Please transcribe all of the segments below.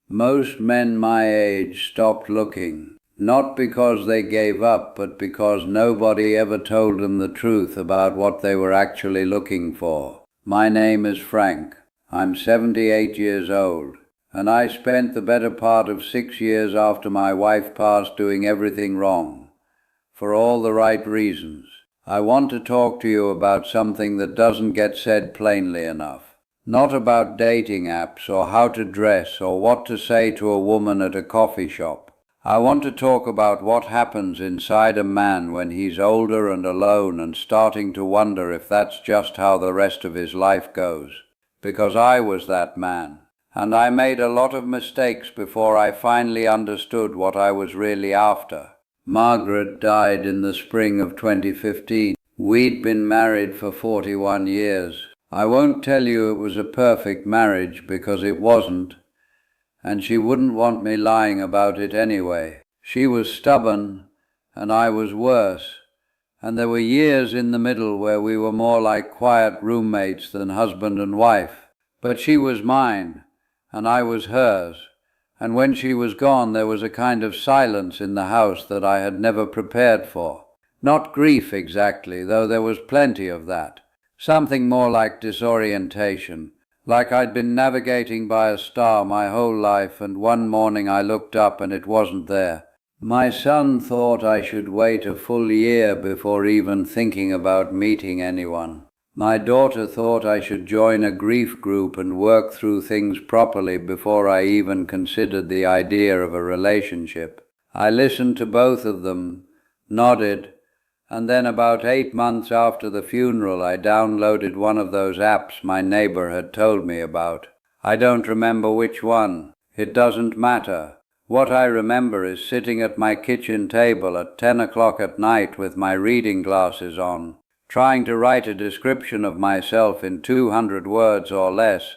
Most men my age stopped looking, not because they gave up, but because nobody ever told them the truth about what they were actually looking for. My name is Frank. I'm 78 years old, and I spent the better part of 6 years after my wife passed doing everything wrong, for all the right reasons. I want to talk to you about something that doesn't get said plainly enough. Not about dating apps or how to dress or what to say to a woman at a coffee shop. I want to talk about what happens inside a man when he's older and alone and starting to wonder if that's just how the rest of his life goes. Because I was that man, and I made a lot of mistakes before I finally understood what I was really after. Margaret died in the spring of 2015. We'd been married for 41 years. I won't tell you it was a perfect marriage because it wasn't, and she wouldn't want me lying about it anyway. She was stubborn, and I was worse, and there were years in the middle where we were more like quiet roommates than husband and wife. But she was mine, and I was hers. And when she was gone, there was a kind of silence in the house that I had never prepared for. Not grief exactly, though there was plenty of that. Something more like disorientation, like I'd been navigating by a star my whole life, and one morning I looked up and it wasn't there. My son thought I should wait a full year before even thinking about meeting anyone. My daughter thought I should join a grief group and work through things properly before I even considered the idea of a relationship. I listened to both of them, nodded, and then about 8 months after the funeral I downloaded one of those apps my neighbor had told me about. I don't remember which one. It doesn't matter. What I remember is sitting at my kitchen table at 10 o'clock at night with my reading glasses on, trying to write a description of myself in 200 words or less,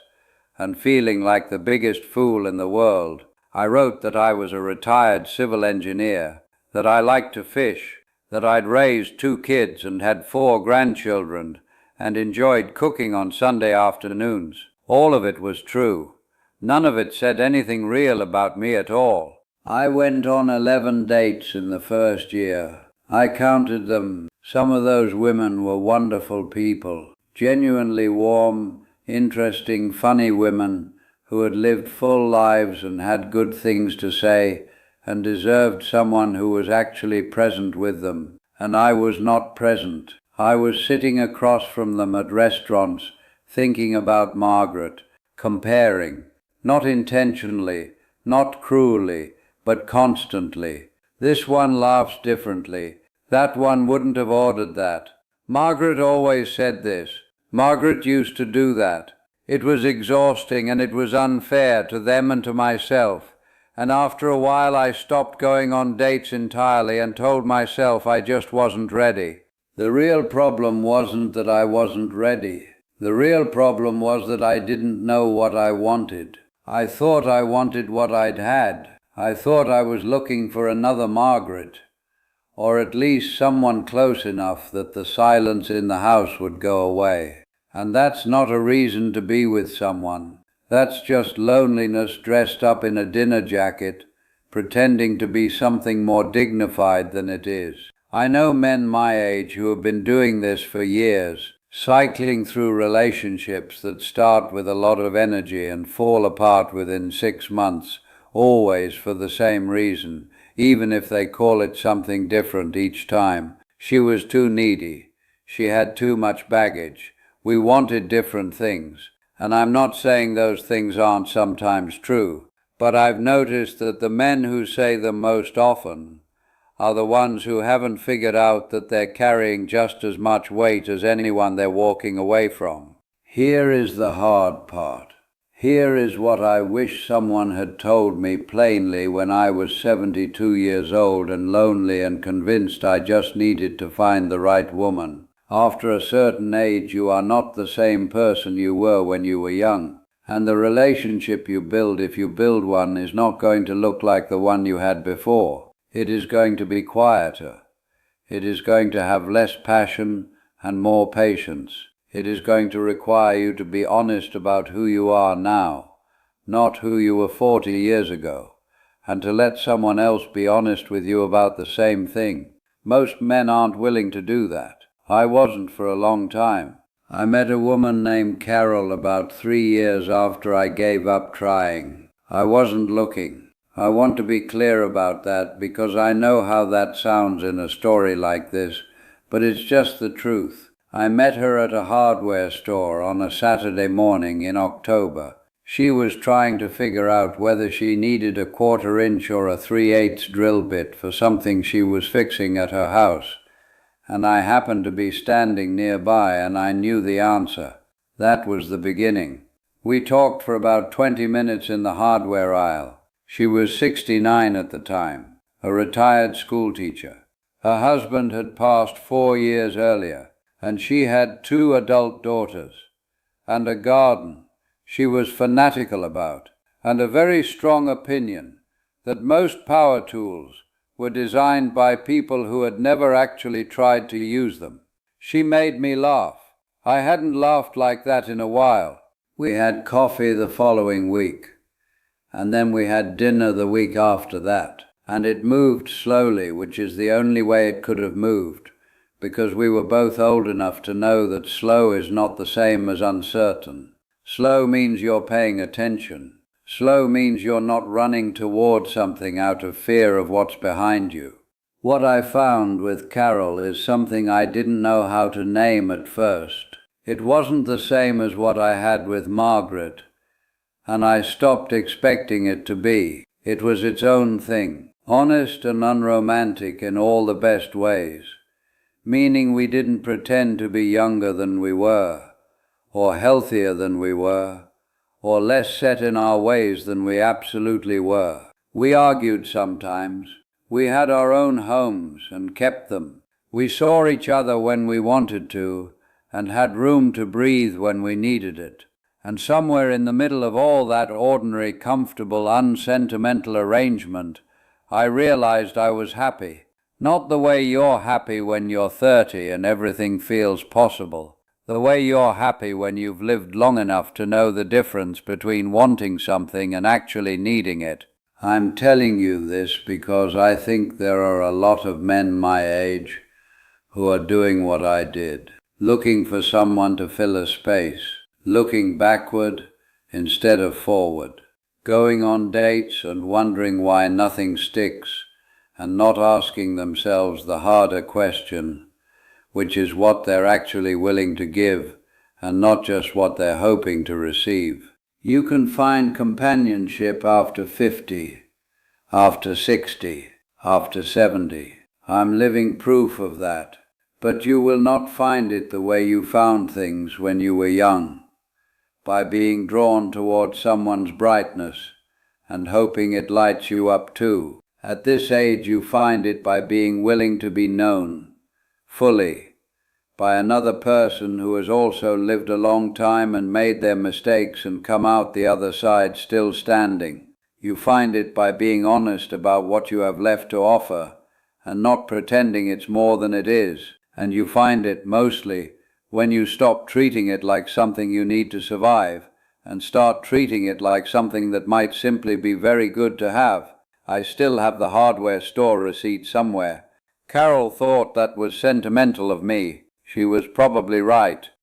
and feeling like the biggest fool in the world. I wrote that I was a retired civil engineer, that I liked to fish, that I'd raised 2 kids and had 4 grandchildren, and enjoyed cooking on Sunday afternoons. All of it was true. None of it said anything real about me at all. I went on 11 dates in the first year. I counted them. Some of those women were wonderful people, genuinely warm, interesting, funny women who had lived full lives and had good things to say and deserved someone who was actually present with them. And I was not present. I was sitting across from them at restaurants, thinking about Margaret, comparing, not intentionally, not cruelly, but constantly. This one laughs differently. That one wouldn't have ordered that. Margaret always said this. Margaret used to do that. It was exhausting and it was unfair to them and to myself. And after a while I stopped going on dates entirely and told myself I just wasn't ready. The real problem wasn't that I wasn't ready. The real problem was that I didn't know what I wanted. I thought I wanted what I'd had. I thought I was looking for another Margaret, or at least someone close enough that the silence in the house would go away. And that's not a reason to be with someone. That's just loneliness dressed up in a dinner jacket, pretending to be something more dignified than it is. I know men my age who have been doing this for years, cycling through relationships that start with a lot of energy and fall apart within 6 months, always for the same reason, even if they call it something different each time. She was too needy. She had too much baggage. We wanted different things. And I'm not saying those things aren't sometimes true, but I've noticed that the men who say them most often are the ones who haven't figured out that they're carrying just as much weight as anyone they're walking away from. Here is the hard part. Here is what I wish someone had told me plainly when I was 72 years old and lonely and convinced I just needed to find the right woman. After a certain age, you are not the same person you were when you were young, and the relationship you build, if you build one, is not going to look like the one you had before. It is going to be quieter. It is going to have less passion and more patience. It is going to require you to be honest about who you are now, not who you were 40 years ago, and to let someone else be honest with you about the same thing. Most men aren't willing to do that. I wasn't for a long time. I met a woman named Carol about 3 years after I gave up trying. I wasn't looking. I want to be clear about that because I know how that sounds in a story like this, but it's just the truth. I met her at a hardware store on a Saturday morning in October. She was trying to figure out whether she needed a 1/4 inch or a 3/8 drill bit for something she was fixing at her house, and I happened to be standing nearby and I knew the answer. That was the beginning. We talked for about 20 minutes in the hardware aisle. She was 69 at the time, a retired schoolteacher. Her husband had passed 4 years earlier, and she had 2 adult daughters, and a garden she was fanatical about, and a very strong opinion that most power tools were designed by people who had never actually tried to use them. She made me laugh. I hadn't laughed like that in a while. We had coffee the following week, and then we had dinner the week after that, and it moved slowly, which is the only way it could have moved, because we were both old enough to know that slow is not the same as uncertain. Slow means you're paying attention. Slow means you're not running toward something out of fear of what's behind you. What I found with Carol is something I didn't know how to name at first. It wasn't the same as what I had with Margaret, and I stopped expecting it to be. It was its own thing, honest and unromantic in all the best ways, meaning we didn't pretend to be younger than we were, or healthier than we were, or less set in our ways than we absolutely were. We argued sometimes. We had our own homes and kept them. We saw each other when we wanted to, and had room to breathe when we needed it. And somewhere in the middle of all that ordinary, comfortable, unsentimental arrangement, I realized I was happy. Not the way you're happy when you're 30 and everything feels possible. The way you're happy when you've lived long enough to know the difference between wanting something and actually needing it. I'm telling you this because I think there are a lot of men my age who are doing what I did, looking for someone to fill a space, looking backward instead of forward, going on dates and wondering why nothing sticks, and not asking themselves the harder question, which is what they're actually willing to give, and not just what they're hoping to receive. You can find companionship after 50, after 60, after 70. I'm living proof of that. But you will not find it the way you found things when you were young, by being drawn toward someone's brightness and hoping it lights you up too. At this age you find it by being willing to be known, fully, by another person who has also lived a long time and made their mistakes and come out the other side still standing. You find it by being honest about what you have left to offer and not pretending it's more than it is. And you find it mostly when you stop treating it like something you need to survive and start treating it like something that might simply be very good to have. I still have the hardware store receipt somewhere. Carol thought that was sentimental of me. She was probably right.